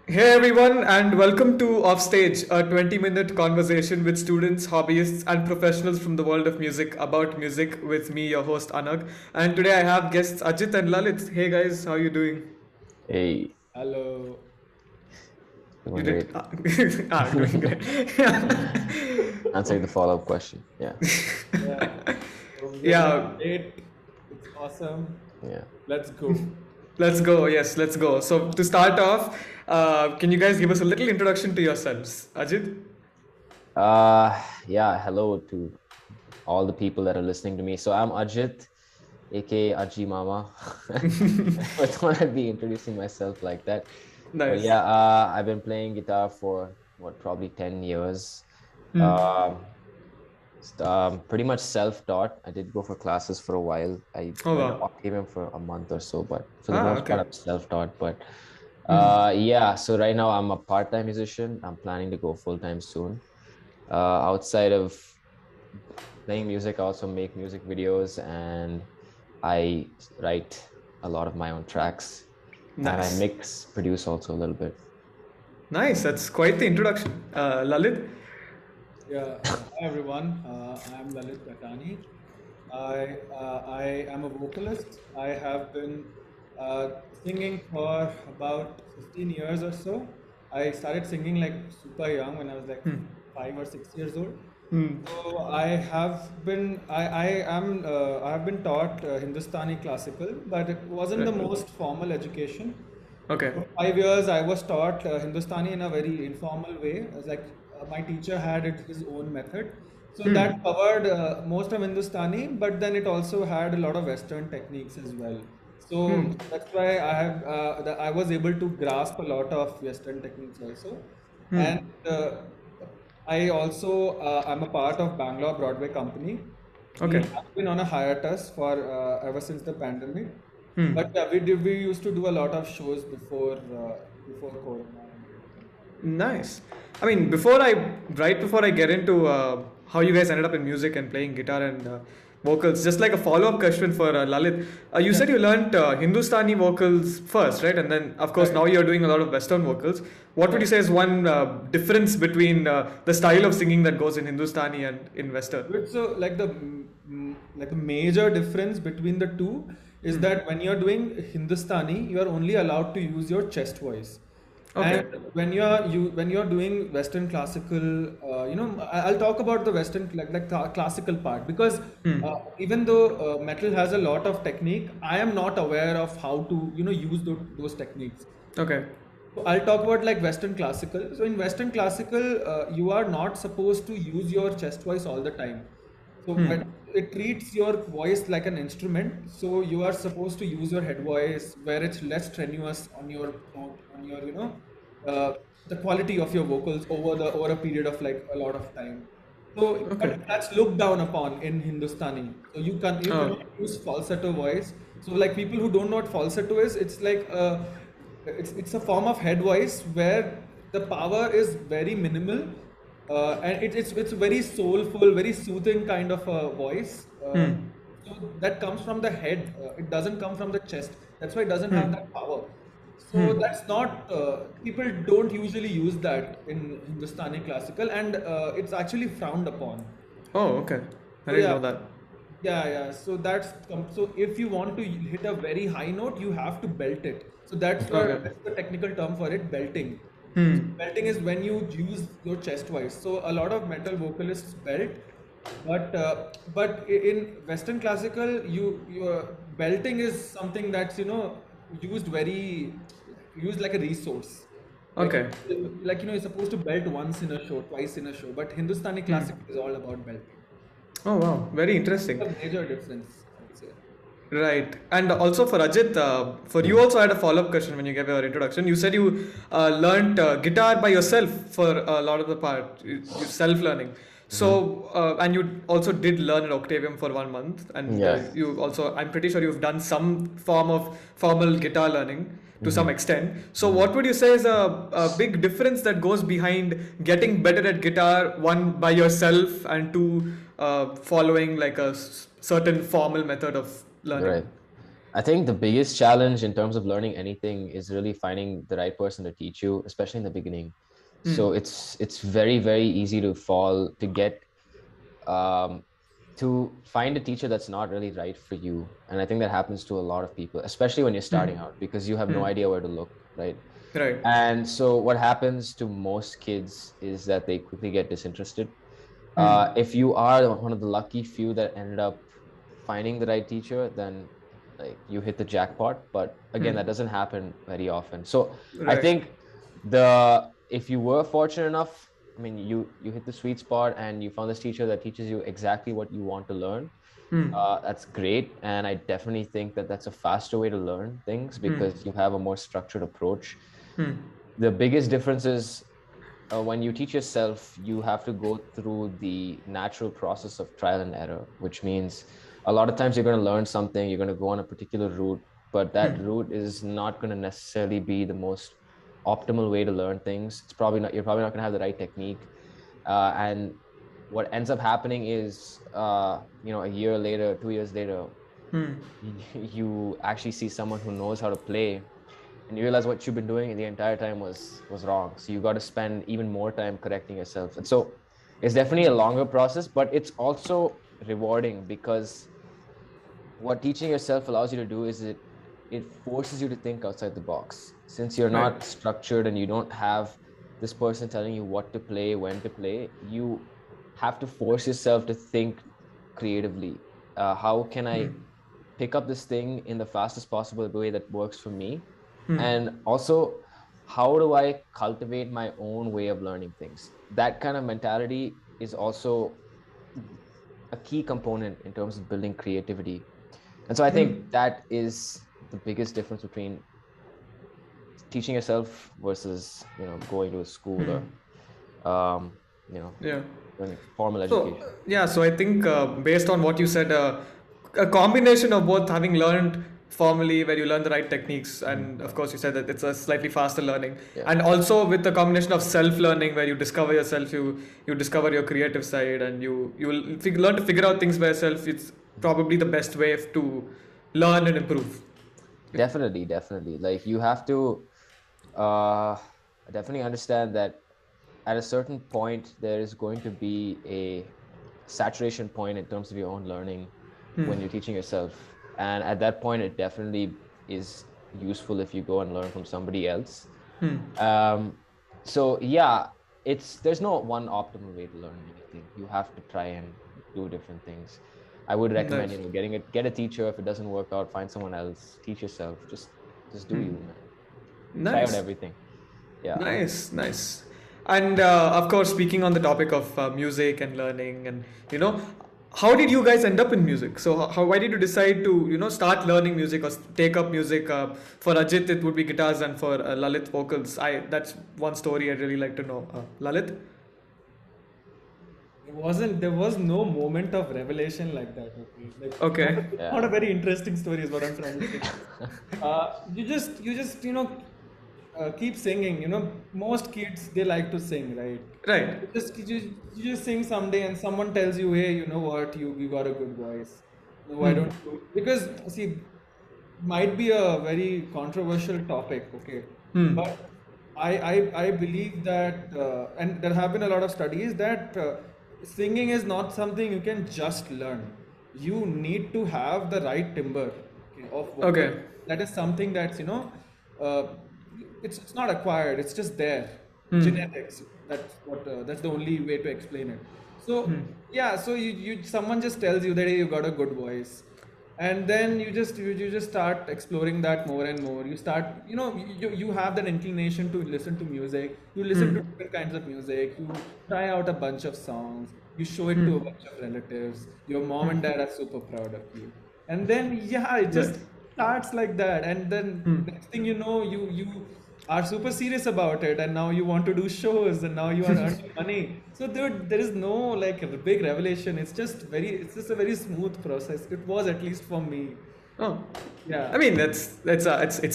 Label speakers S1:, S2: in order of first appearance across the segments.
S1: Hey everyone, and welcome to Offstage, a 20-minute conversation with students, hobbyists, and professionals from the world of music about music with me, your host Anagh. And today I have guests Ajit and Lalit. Hey guys, how you doing?
S2: Hey,
S3: Hello.
S1: You
S2: doing
S1: did
S2: great.
S1: doing great.
S2: Answering the follow-up question. Yeah,
S3: Yeah. So we are
S1: Yeah,
S3: doing great. It's awesome.
S2: yeah.
S3: Let's go.
S1: let's go. Yes, let's go. So to start off, can you guys give us a little introduction to yourselves, Ajit?
S2: Yeah. Hello to all the people that are listening to me. So I'm Ajit, aka Ajeemama. I thought I'd be introducing myself like that. But
S1: Nice.
S2: yeah, I've been playing guitar for probably 10 years.
S1: Hmm.
S2: Um, Pretty much self-taught. I did go for classes for a while. I
S1: Oh
S2: went to
S1: wow.
S2: Octavium for a month or so, but for the
S1: Ah,
S2: most part,
S1: okay.
S2: I'm self-taught. But
S1: Hmm.
S2: yeah, so right now I'm a part-time musician. I'm planning to go full-time soon. Outside of playing music, I also make music videos and I write a lot of my own tracks and I
S1: Nice.
S2: mix, produce also a little bit.
S1: Nice. That's quite the introduction. Lalit?
S3: Yeah. Hi everyone. I'm Lalit Gattani. I am a vocalist. I have been singing for about 15 years or so. I started singing like super young when I was like 5 or 6 years old. So I have been taught Hindustani classical, but it wasn't the
S1: Right.
S3: most formal education.
S1: Okay.
S3: For 5 years, I was taught Hindustani in a very informal way. It was like my teacher had his own method. So that covered most of Hindustani, but then it also had a lot of Western techniques as well. So that's why I was able to grasp a lot of Western techniques also. And I also I'm a part of Bangalore Broadway company. We
S1: Okay.
S3: have been on a hiatus for ever since the pandemic, but yeah, we used to do a lot of shows before Corona and everything.
S1: Nice. I mean, right before I get into how you guys ended up in music and playing guitar and vocals, just like a follow-up question for Lalit. You
S3: Yeah,
S1: said you learned Hindustani vocals first, right? And then, of course,
S3: right,
S1: now you're doing a lot of Western vocals. What would you
S3: right.
S1: say is one difference between the style of singing that goes in Hindustani and in Western?
S3: Good. So like the major difference between the two is that when you're doing Hindustani, you are only allowed to use your chest voice.
S1: Okay.
S3: And when you're doing Western classical, I'll talk about the Western classical part because even though metal has a lot of technique, I am not aware of how to use those techniques.
S1: Okay.
S3: So I'll talk about like Western classical. So in Western classical, you are not supposed to use your chest voice all the time. So when it treats your voice like an instrument, so you are supposed to use your head voice where it's less strenuous on your throat, on your uh, the quality of your vocals over a period of like a lot of time. So,
S1: Okay.
S3: but that's looked down upon in Hindustani. So you
S1: Oh.
S3: cannot use falsetto voice. So like people who don't know what falsetto is, it's like it's a form of head voice where the power is very minimal, and it's very soulful, very soothing kind of a voice. So that comes from the head. It doesn't come from the chest. That's why it doesn't have that power. So that's not people don't usually use that in Hindustani classical, and it's actually frowned upon.
S1: Oh, okay. I
S3: So
S1: didn't
S3: yeah,
S1: know that.
S3: yeah. So so if you want to hit a very high note, you have to belt it. So
S1: Okay.
S3: that's the technical term for it, belting. So belting is when you use your chest voice. So a lot of metal vocalists belt, but in Western classical, your belting is something that's used very used like a resource. Like
S1: Okay.
S3: you're supposed to belt once in a show, twice in a show, but Hindustani classical is all about belting.
S1: Oh wow, very interesting.
S3: A major difference, I would say.
S1: Right. And also for Ajit, for you
S2: Mhm.
S1: also I had a follow-up question when you gave your introduction. You said you learned guitar by yourself for a lot of the part, you self-learning.
S2: Mhm.
S1: So, and you also did learn at Octavium for 1 month, and
S2: Yeah.
S1: you also, I'm pretty sure you've done some form of formal guitar learning to some
S2: Mhm.
S1: extent. So,
S2: Mhm.
S1: what would you say is a big difference that goes behind getting better at guitar, one by yourself, and two following like a certain formal method of learning?
S2: Right. I think the biggest challenge in terms of learning anything is really finding the right person to teach you, especially in the beginning. So it's very, very easy to fall to get um, to find a teacher that's not really right for you. And I think that happens to a lot of people, especially when you're starting out, because you have no idea where to look, right?
S1: Right.
S2: And so what happens to most kids is that they quickly get disinterested. If you are one of the lucky few that ended up finding the right teacher, then like you hit the jackpot. But again, that doesn't happen very often. So I
S1: Right.
S2: think if you were fortunate enough, I mean, you hit the sweet spot and you found this teacher that teaches you exactly what you want to learn. That's great, and I definitely think that that's a faster way to learn things because you have a more structured approach. The biggest difference is when you teach yourself, you have to go through the natural process of trial and error, which means a lot of times you're going to learn something, you're going to go on a particular route, but that route is not going to necessarily be the most optimal way to learn things. It's probably not, you're probably not going to have the right technique. And what ends up happening is, a year later, 2 years later, you actually see someone who knows how to play, and you realize what you've been doing the entire time was wrong. So you got to spend even more time correcting yourself. And so it's definitely a longer process, but it's also rewarding because what teaching yourself allows you to do is it forces you to think outside the box. Since you're not structured and you don't have this person telling you what to play, when to play, you have to force yourself to think creatively. How can I pick up this thing in the fastest possible way that works for me? And also, how do I cultivate my own way of learning things? That kind of mentality is also a key component in terms of building creativity. And so I think that is the biggest difference between teaching yourself versus, going to a school or, formal education.
S1: So I think based on what you said, a combination of both having learned formally where you learn the right techniques, and of course you said that it's a slightly faster learning, and also with the combination of self-learning where you discover yourself, you discover your creative side, and you will learn to figure out things by yourself. It's probably the best way to learn and improve.
S2: Definitely. Like you have to definitely understand that at a certain point, there is going to be a saturation point in terms of your own learning when you're teaching yourself. And at that point, it definitely is useful if you go and learn from somebody else. So yeah, there's no one optimal way to learn anything. You have to try and do different things. I would recommend, get a teacher. If it doesn't work out, find someone else. Teach yourself. Just do you, man. Try out everything. Yeah.
S1: Nice. And of course, speaking on the topic of music and learning, and how did you guys end up in music? So why did you decide to start learning music or take up music? For Ajit, it would be guitars, and for Lalit, vocals. That's one story I'd really like to know. Lalit?
S3: There was no moment of revelation like that. Okay. Not a very interesting story is what I'm trying to say. You just keep singing. Most kids, they like to sing, right?
S1: Right.
S3: You just sing someday and someone tells you, hey, you know what, you got a good voice. Why don't you? Because see, might be a very controversial topic, okay? But I believe that, and there have been a lot of studies that singing is not something you can just learn. You need to have the right timbre of vocal.
S1: Okay.
S3: That is something that's it's not acquired. It's just there. Genetics. That's the only way to explain it. So so someone just tells you that, hey, you got a good voice, and then you just start exploring that more and more. You start you have that inclination to listen to music. You listen to different kinds of music. You try out a bunch of songs. You show it to a bunch of relatives. Your mom and dad are super proud of you, and then it just starts like that. And then next thing you know, you are super serious about it, and now you want to do shows, and now you are earning money. So there is no like a big revelation. It's just a very smooth process. It was, at least for me.
S1: Oh,
S3: yeah.
S1: I mean, it's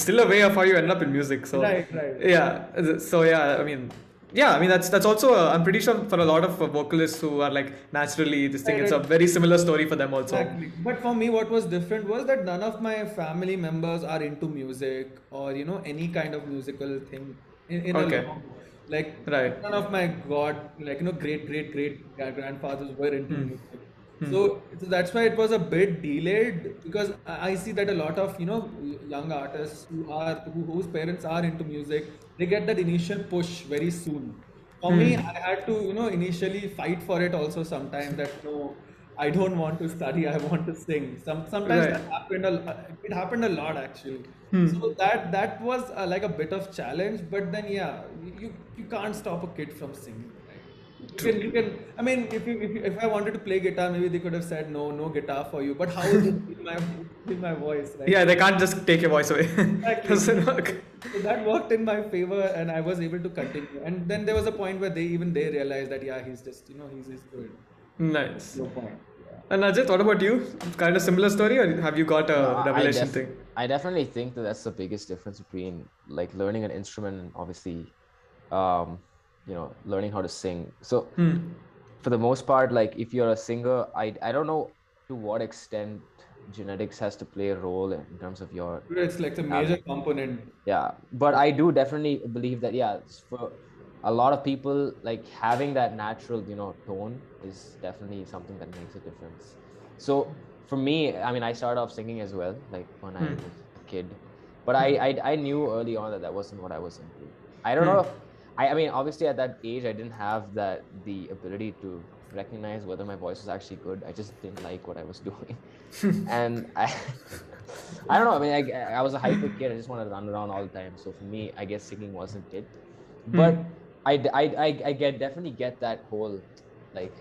S1: still a way of how you end up in music. So
S3: Right.
S1: Yeah. So yeah, I mean, Yeah, I mean that's also I'm pretty sure for a lot of vocalists who are like naturally this thing,
S3: Right,
S1: it's a
S3: right.
S1: very similar story for them also.
S3: Exactly. But for me, what was different was that none of my family members are into music or, any kind of musical thing in a
S1: Okay,
S3: long, like,
S1: right.
S3: none of my great grandfathers were into
S1: Hmm.
S3: music.
S1: Hmm.
S3: So that's why it was a bit delayed because I see that a lot of, young artists whose parents are into music, they get that initial push very soon. For me,
S1: Hmm.
S3: I had to, initially fight for it also sometimes that no, I don't want to study, I want to sing. Sometimes
S1: Right.
S3: that happened it happened a lot actually.
S1: Hmm.
S3: So that was like a bit of challenge, but then yeah, you can't stop a kid from singing, right? You can. I mean, if I wanted to play guitar, maybe they could have said no guitar for you. But how will they feel my voice, right?
S1: Yeah, they can't just take your voice away.
S3: Exactly.
S1: Doesn't work.
S3: So that worked in my favor, and I was able to continue. And then there was a point where they realized that yeah, he's just he's good.
S1: Nice.
S3: No point. Yeah.
S1: And Ajit, what about you? Kind of similar story, or have you got
S2: No,
S1: a revelation thing?
S2: I definitely think that that's the biggest difference between like learning an instrument and obviously, um, learning how to sing. So for the most part, like if you're a singer, I don't know to what extent genetics has to play a role in terms of your
S3: It's like a major component.
S2: yeah, but I do definitely believe that yeah, for a lot of people, like having that natural tone is definitely something that makes a difference. So for me, I mean, I started off singing as well, like when I was a kid, but I knew early on that that wasn't what I was into. I don't know if I mean, obviously at that age I didn't have the ability to recognize whether my voice was actually good. I just didn't like what I was doing. And I don't know. I mean, I was a hyper kid. I just wanted to run around all the time. So for me, I guess singing wasn't it. But definitely get that whole, like,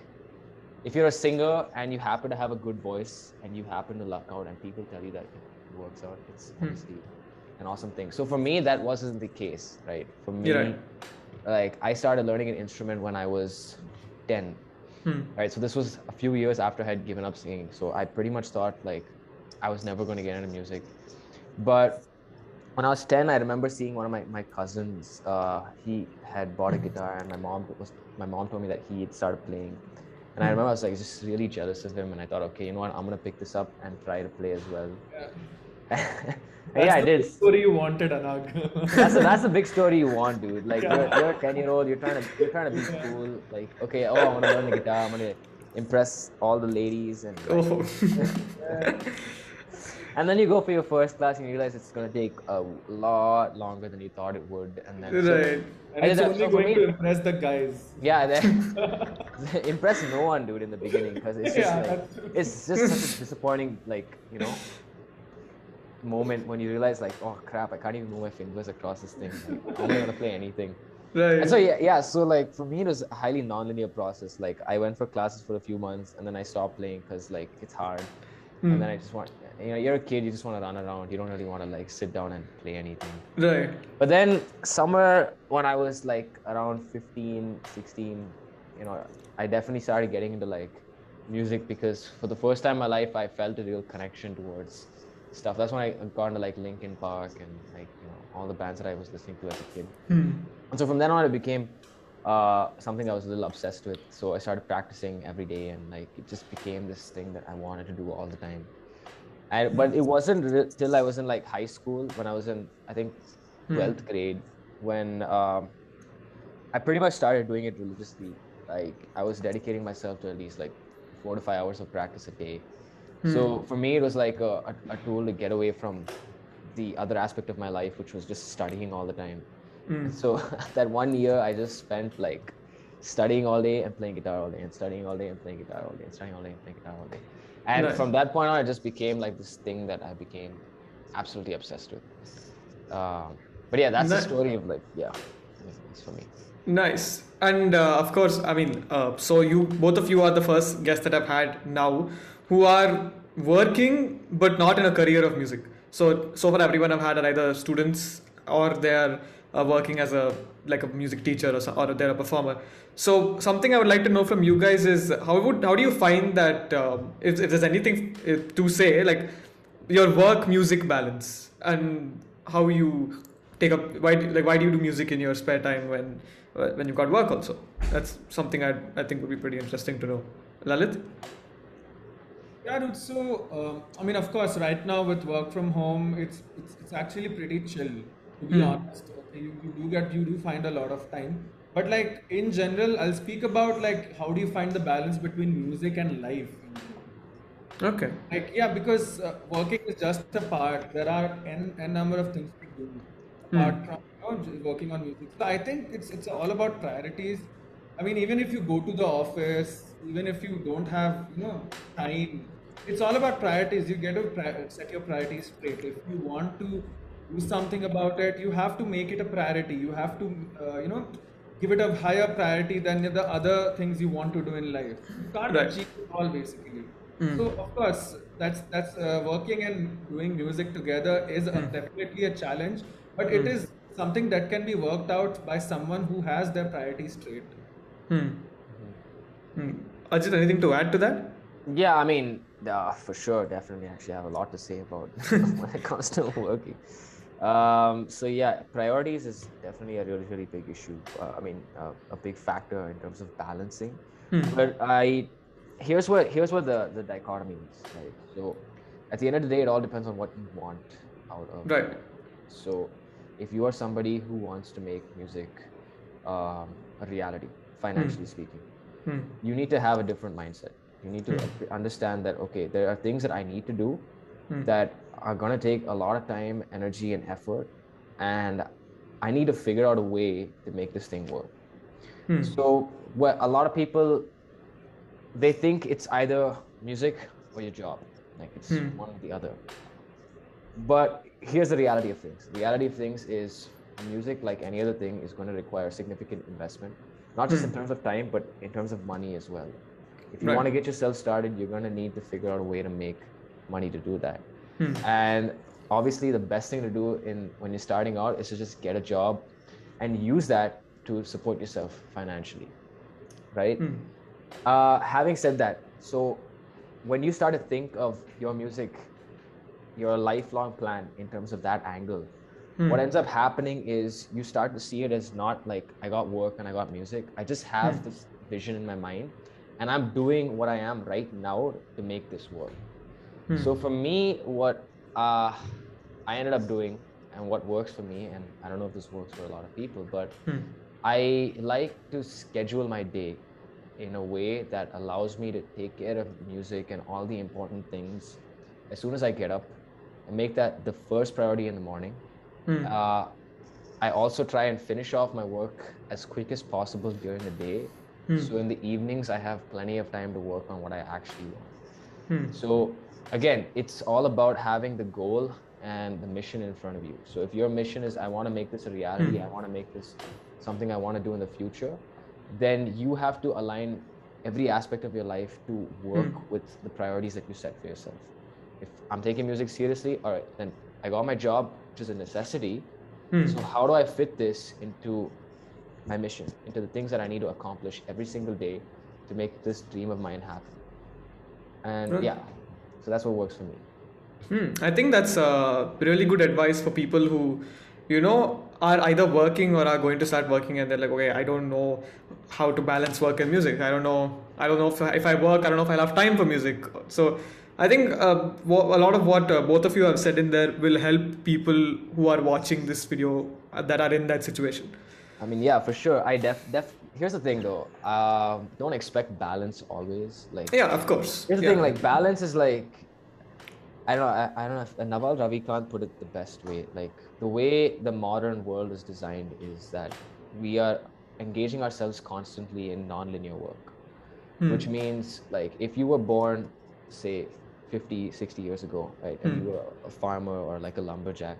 S2: if you're a singer and you happen to have a good voice and you happen to luck out and people tell you that it works out, it's obviously an awesome thing. So for me, that wasn't the case, right? For me,
S1: Right.
S2: like I started learning an instrument when I was 10. Right, so this was a few years after I had given up singing. So I pretty much thought like I was never going to get into music. But when I was 10, I remember seeing one of my cousins. He had bought a guitar, and my mom told me that he had started playing. And I remember I was like just really jealous of him, and I thought, okay, you know what, I'm gonna pick this up and try to play as well.
S3: Yeah.
S2: And yeah, I did.
S3: That's the story you wanted, Anagh.
S2: That's a big story you want, dude. Like you're a 10-year-old, you're trying to be cool. Like, okay, oh, I want to learn the guitar. I'm gonna impress all the ladies and.
S1: Oh.
S2: And then you go for your first class and you realize it's gonna take a lot longer than you thought it would. And then
S1: Right.
S3: And it's only going to impress the guys.
S2: yeah, impress no one, dude, in the beginning because it's just it's just such a disappointing moment when you realize like, oh crap, I can't even move my fingers across this thing. Like, I'm not gonna play anything.
S1: Right.
S2: And so yeah, so like for me it was a highly non-linear process. Like I went for classes for a few months and then I stopped playing because like it's hard. And then I just want, you're a kid, you just want to run around. You don't really want to like sit down and play anything.
S1: Right.
S2: But then somewhere when I was like around 15, 16, I definitely started getting into like music because for the first time in my life, I felt a real connection towards stuff. That's when I got into like Linkin Park and like, all the bands that I was listening to as a kid. And so from then on, it became something I was a little obsessed with. So I started practicing every day and like it just became this thing that I wanted to do all the time. But it wasn't till I was in like high school when I was in, I think, 12th grade when I pretty much started doing it religiously. Like I was dedicating myself to at least like 4 to 5 hours of practice a day. So for me, it was like a tool to get away from the other aspect of my life, which was just studying all the time. So that 1 year, I just spent like studying all day and playing guitar all day, and studying all day and playing guitar all day, and studying all day and playing guitar all day. And from that point on, it just became like this thing that I became absolutely obsessed with. But yeah, that's the story of like, it's for me.
S1: Nice. And of course, I mean, so both of you are the first guests that I've had now who are working but not in a career of music. So far everyone I've had are either students or they are working as a music teacher or they're a performer. So something I would like to know from you guys is how do you find that if there's anything to say like your work music balance and how you take up why do you do music in your spare time when when you've got work also? That's something I think would be pretty interesting to know. Lalit?
S3: Yeah, dude. So, I mean, of course, right now with work from home, it's actually pretty chill. To be honest, okay, you do find a lot of time. But like in general, I'll speak about like how do you find the balance between music and life in general.
S1: Okay.
S3: Like, yeah, because working is just a part. There are n number of things to do apart from working on music. So I think it's all about priorities. I mean, even if you go to the office, even if you don't have time, it's all about priorities. You get to set your priorities straight. If you want to do something about it, you have to make it a priority. You have to give it a higher priority than the other things you want to do in life. You can't
S1: Right.
S3: achieve it all basically. So of course, that's working and doing music together is definitely a challenge, but it is something that can be worked out by someone who has their priorities straight.
S1: Ajit, anything to add to that?
S2: Yeah, I mean, for sure, definitely. Actually, I have a lot to say about when it comes to working. So yeah, priorities is definitely a really, really big issue. I mean, a big factor in terms of balancing. But here's what the dichotomy is, right? So at the end of the day, it all depends on what you want out of.
S1: Right.
S2: So if you are somebody who wants to make music a reality, financially speaking, you need to have a different mindset. You need to understand that, okay, there are things that I need to do that are going to take a lot of time, energy, and effort. And I need to figure out a way to make this thing work. So a lot of people, they think it's either music or your job. Like it's one or the other. But here's the reality of things. The reality of things is music, like any other thing, is going to require significant investment, not just in terms of time, but in terms of money as well. If you want to get yourself started, you're going to need to figure out a way to make money to do that. And obviously, the best thing to do when you're starting out is to just get a job and use that to support yourself financially, right? Having said that, so when you start to think of your music, your lifelong plan in terms of that angle, what ends up happening is you start to see it as not like I got work and I got music. I just have this vision in my mind and I'm doing what I am right now to make this work. So for me, what I ended up doing and what works for me, and I don't know if this works for a lot of people, but I like to schedule my day in a way that allows me to take care of music and all the important things as soon as I get up and make that the first priority in the morning. I also try and finish off my work as quick as possible during the day. So in the evenings, I have plenty of time to work on what I actually want. So again, it's all about having the goal and the mission in front of you. So if your mission is, I want to make this a reality, I want to make this something I want to do in the future, then you have to align every aspect of your life to work with the priorities that you set for yourself. If I'm taking music seriously, all right, then I got my job, which is a necessity. So how do I fit this into my mission, into the things that I need to accomplish every single day to make this dream of mine happen? And yeah, so that's what works for me.
S1: I think that's really good advice for people who, are either working or are going to start working, and they're like, okay, I don't know how to balance work and music. I don't know if I work, I don't know if I'll have time for music. So I think a lot of what both of you have said in there will help people who are watching this video that are in that situation.
S2: I mean, yeah, for sure. Here's the thing though. Don't expect balance always. Like,
S1: yeah, of course.
S2: Here's the thing. Like, balance is like, I don't know if Naval Ravikant put it the best way. Like, the way the modern world is designed is that we are engaging ourselves constantly in non-linear work, which means like if you were born, say, 50, 60 years ago, right, and you were a farmer or like a lumberjack,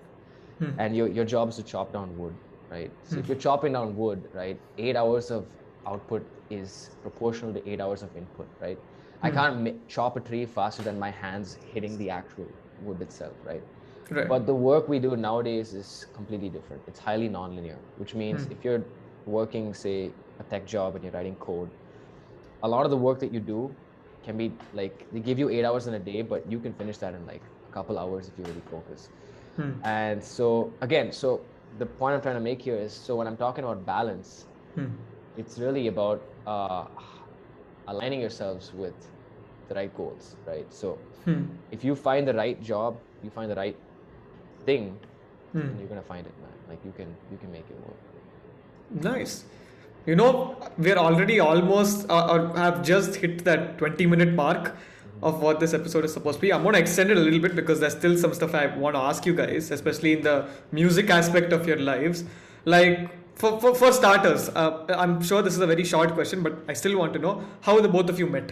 S2: and your job is to chop down wood, right? So if you're chopping down wood, right, 8 hours of output is proportional to 8 hours of input, right? I can't chop a tree faster than my hands hitting the actual wood itself, right? But the work we do nowadays is completely different. It's highly nonlinear, which means if you're working, say, a tech job and you're writing code, a lot of the work that you do can be like, they give you 8 hours in a day, but you can finish that in like a couple hours if you really focus. And so again, so the point I'm trying to make here is, so when I'm talking about balance, It's really about aligning yourselves with the right goals, right? So if you find the right job, you find the right thing, then you're gonna find it, man. Like you can make it work.
S1: Nice. You know, we're already almost or have just hit that 20-minute mark of what this episode is supposed to be. I'm going to extend it a little bit because there's still some stuff I want to ask you guys, especially in the music aspect of your lives. Like, for starters, I'm sure this is a very short question, but I still want to know how the both of you met.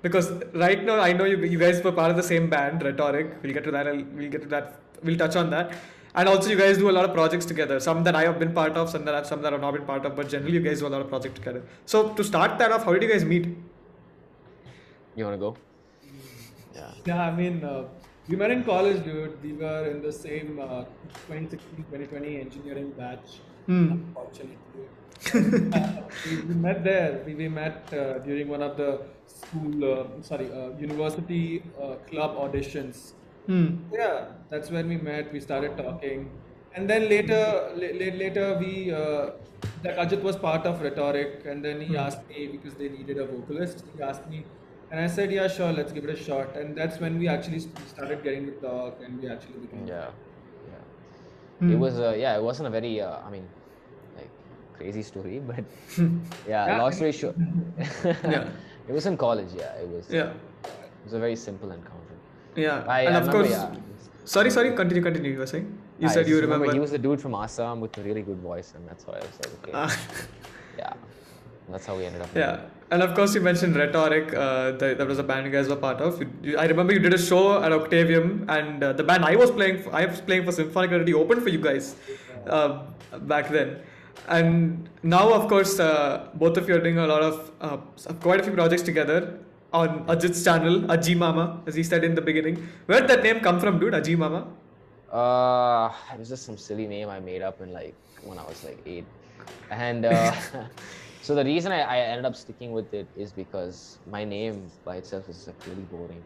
S1: Because right now, I know you guys were part of the same band, Rhetoric. We'll get to that. We'll touch on that. And also, you guys do a lot of projects together. Some that I have been part of, some that I've not been part of. But generally, you guys do a lot of projects together. So to start that off, how did you guys meet?
S2: You wanna go?
S3: Yeah, I mean, we met in college, dude. We were in the same 2016-2020 engineering batch. Unfortunately. We met there. We met during one of the university club auditions. Yeah, that's when we met. We started talking, and then later we like Ajit was part of Rhetoric, and then he asked me because they needed a vocalist. He asked me, and I said, yeah, sure, let's give it a shot. And that's when we actually started getting to talk, and we actually became.
S2: It was it wasn't a very like crazy story, but long story short, it was in college. It was a very simple encounter.
S1: Yeah, and of course. Sorry, continue. You were saying? You said you remember.
S2: He was the dude from Assam with a really good voice, and that's why I was like, okay. That's how we ended up.
S1: Yeah, and of course you mentioned Rhetoric. That was a band you guys were part of. I remember you did a show at Octavium, and the band I was playing for Symphonic already opened for you guys back then. And now, of course, both of you are doing a lot of quite a few projects together on Ajit's channel, Ajeemama, as he said in the beginning. Where did that name come from, dude? Ajeemama?
S2: It was just some silly name I made up when I was 8, and so the reason I ended up sticking with it is because my name by itself is really boring,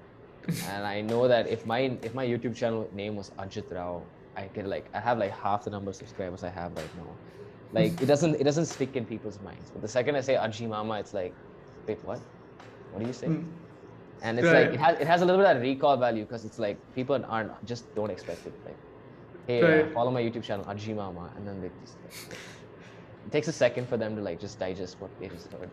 S2: and I know that if my YouTube channel name was Ajit Rao, I have half the number of subscribers I have right now. Like it doesn't stick in people's minds. But the second I say Ajeemama, it's like, wait, what? What do you say? And it's it has a little bit of recall value because it's like people don't expect it. Like, hey, follow my YouTube channel Ajeemama, and then they just it takes a second for them to just digest what they just heard.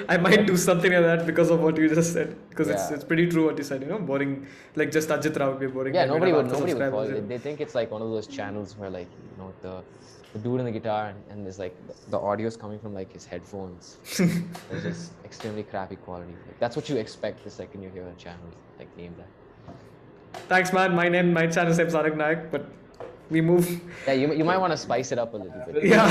S1: I might do something like that because of what you just said. Because it's pretty true what you said. boring. Like just Ajit Rao would be boring.
S2: Yeah, nobody would follow it. They think it's like one of those channels where the dude on the guitar and there's the audio is coming from his headphones. It's just extremely crappy quality. That's what you expect the second you hear a channel name that.
S1: Thanks, man. My channel name is Anagh Nayak, but we move.
S2: Yeah, you might want to spice it up a little bit.
S1: Yeah.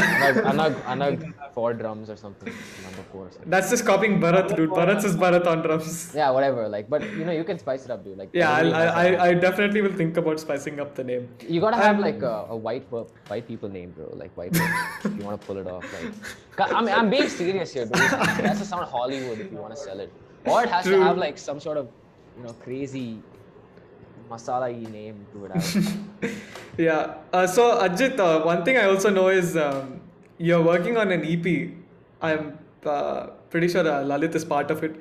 S2: Anagh 4 drums or something. Number 4 or something.
S1: That's just copying Bharat, dude. Bharat is Bharat on drums.
S2: Yeah, whatever. But you can spice it up, dude.
S1: I definitely will think about spicing up the name.
S2: You gotta have a white people name, bro. White people. If you want to pull it off. I'm being serious here, dude. It has to sound Hollywood if you want to sell it, or it has to have some sort of crazy masala-y name to it.
S1: Yeah. So Ajit, one thing I also know is you're working on an EP. I'm pretty sure Lalit is part of it.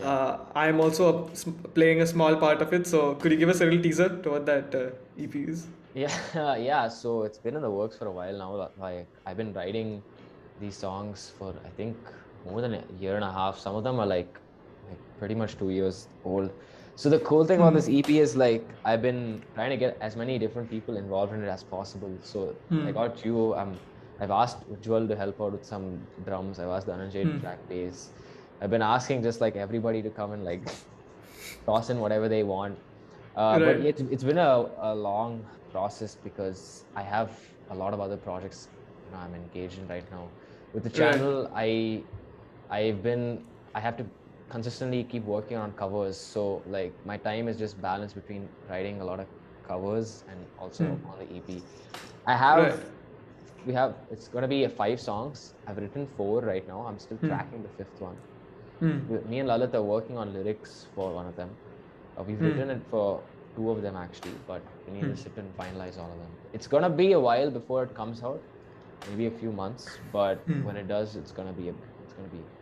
S1: I am also playing a small part of it. So could you give us a little teaser to what that EP is?
S2: Yeah. So it's been in the works for a while now. I've been writing these songs for I think more than a year and a half. Some of them are pretty much 2 years old. So the cool thing about this EP is I've been trying to get as many different people involved in it as possible. So I got you. I've asked Ujjwal to help out with some drums. I've asked Dhananjay to track bass. I've been asking just everybody to come and toss in whatever they want. But it's been a long process because I have a lot of other projects I'm engaged in right now. With the channel, I have to consistently keep working on covers, so my time is just balanced between writing a lot of covers and also on the EP. It's gonna be 5 songs. I've written 4 right now. I'm still tracking the 5th one. Me and Lalit are working on lyrics for one of them. We've written it for 2 of them actually, but we need to sit and finalize all of them. It's gonna be a while before it comes out, maybe a few months, but when it does, it's gonna be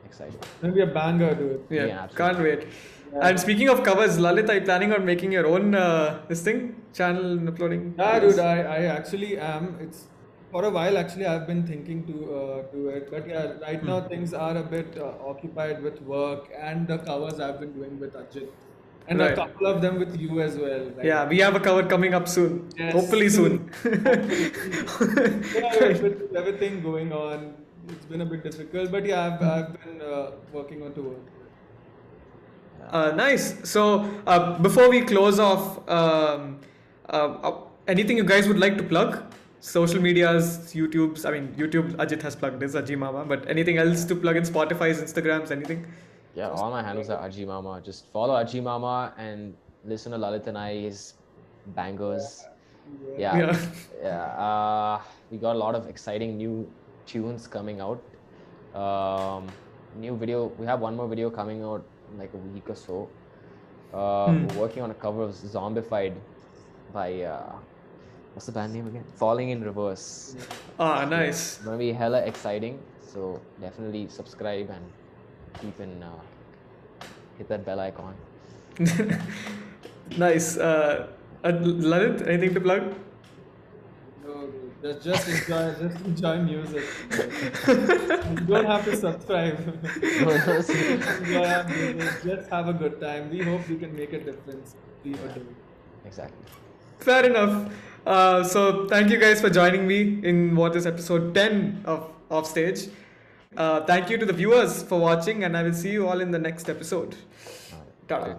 S2: exciting.
S3: Maybe a banger, dude.
S1: Yeah,
S2: Yeah,
S1: can't
S2: absolutely.
S1: wait. And speaking of covers, Lalit, are you planning on making your own this thing channel and uploading?
S3: Yeah,
S1: videos?
S3: dude, I actually am. It's for a while actually. I've been thinking to do it, but yeah, right now things are a bit occupied with work and the covers I've been doing with Ajit, and a
S1: Right.
S3: couple of them with you as well. Right?
S1: Yeah, we have a cover coming up soon.
S3: Yes,
S1: Hopefully soon.
S3: Yeah, with everything going on, it's been a bit difficult, but yeah, I've been working on towards it.
S1: Nice. So before we close off, anything you guys would like to plug? Social medias, YouTube's. I mean, YouTube. Ajit has plugged his Ajeemama, but anything else to plug in? Spotify's, Instagrams, anything?
S2: Yeah, all my handles are Ajeemama. Just follow Ajeemama and listen to Lalit and I's bangers. Yeah. We got a lot of exciting new tunes coming out. New video. We have one more video coming out in like a week or so. We're working on a cover of Zombified by what's the band name again? Falling in Reverse.
S1: Ah, nice.
S2: It's gonna be hella exciting. So definitely subscribe and keep in hit that bell icon.
S1: Nice. Lalit, anything to plug?
S3: No, dude, just enjoy music. You don't have to subscribe. Enjoy music, just have a good time. We hope we can make a difference. We do.
S2: Exactly.
S1: Fair enough. So thank you guys for joining me in what is episode 10 of Offstage. Thank you to the viewers for watching, and I will see you all in the next episode.
S2: All right.
S1: Ta-ta.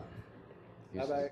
S2: Peace.
S3: Bye bye.